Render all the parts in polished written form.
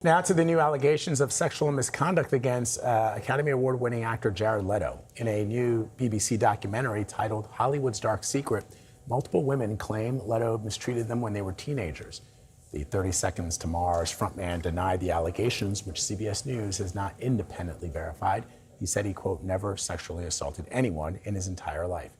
Now to the new allegations of sexual misconduct against Academy Award-winning actor Jared Leto. In a new BBC documentary titled Hollywood's Dark Secret, multiple women claim Leto mistreated them when they were teenagers. The 30 Seconds to Mars frontman denied the allegations, which CBS News has not independently verified. He said he, quote, never sexually assaulted anyone in his entire life.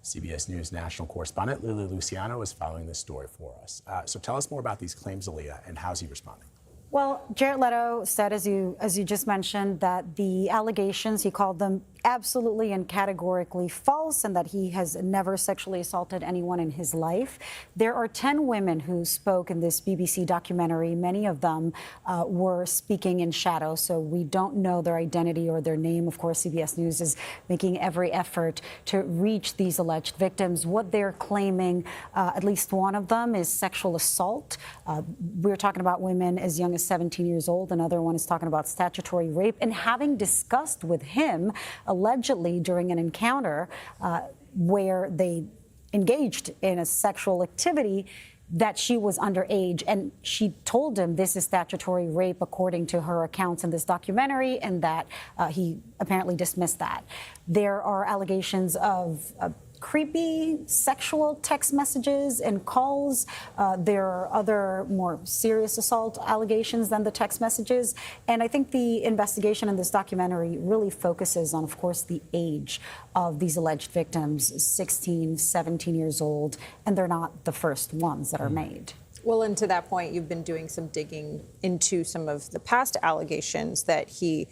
CBS News national correspondent Lilia Luciano is following this story for us. So tell us more about these claims, Lilia, and how's he responding? Well, Jared Leto said, as you just mentioned, that the allegations, he called them absolutely and categorically false, and that he has never sexually assaulted anyone in his life. There are 10 women who spoke in this BBC documentary. Many of them were speaking in shadow, so we don't know their identity or their name. Of course, CBS News is making every effort to reach these alleged victims. What they're claiming, at least one of them, is sexual assault. We're talking about women as young as 17 years old. Another one is talking about statutory rape. And having discussed with him, allegedly during an encounter where they engaged in a sexual activity, that she was underage, and she told him this is statutory rape according to her accounts in this documentary, and that he apparently dismissed that. There are allegations of creepy sexual text messages and calls. There are other more serious assault allegations than the text messages. And I think the investigation in this documentary really focuses on, of course, the age of these alleged victims, 16, 17 years old, and they're not the first ones that are made. Well, and to that point, you've been doing some digging into some of the past allegations that he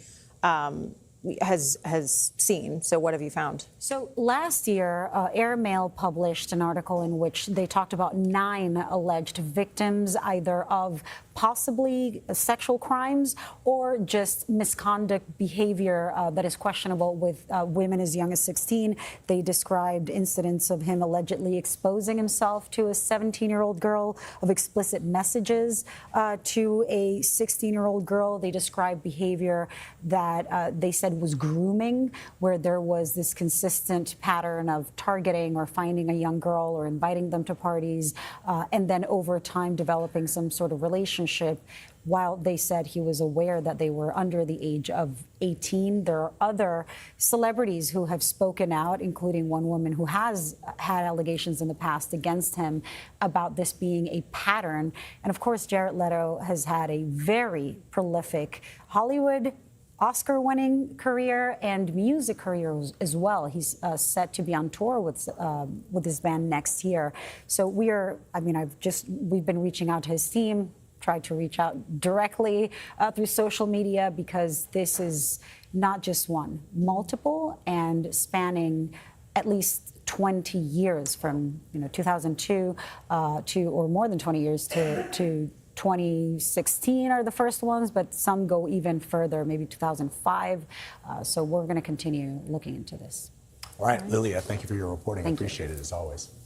has seen. So what have you found? So last year, Airmail published an article in which they talked about 9 alleged victims, either of possibly sexual crimes or just misconduct behavior that is questionable with women as young as 16. They described incidents of him allegedly exposing himself to a 17-year-old girl, of explicit messages to a 16-year-old girl. They described behavior that they said was grooming, where there was this consistent pattern of targeting or finding a young girl or inviting them to parties, and then over time developing some sort of relationship. While they said he was aware that they were under the age of 18, there are other celebrities who have spoken out, including one woman who has had allegations in the past against him about this being a pattern. And of course, Jared Leto has had a very prolific Hollywood Oscar-winning career and music career as well. He's set to be on tour with his band next year. So we've been reaching out to his team, tried to reach out directly through social media, because this is not just one, multiple, and spanning at least 20 years from 2002 to, or more than 20 years to 2016 are the first ones, but some go even further, maybe 2005. So we're going to continue looking into this. All right, Lilia, thank you for your reporting. Thank you. Appreciate it as always.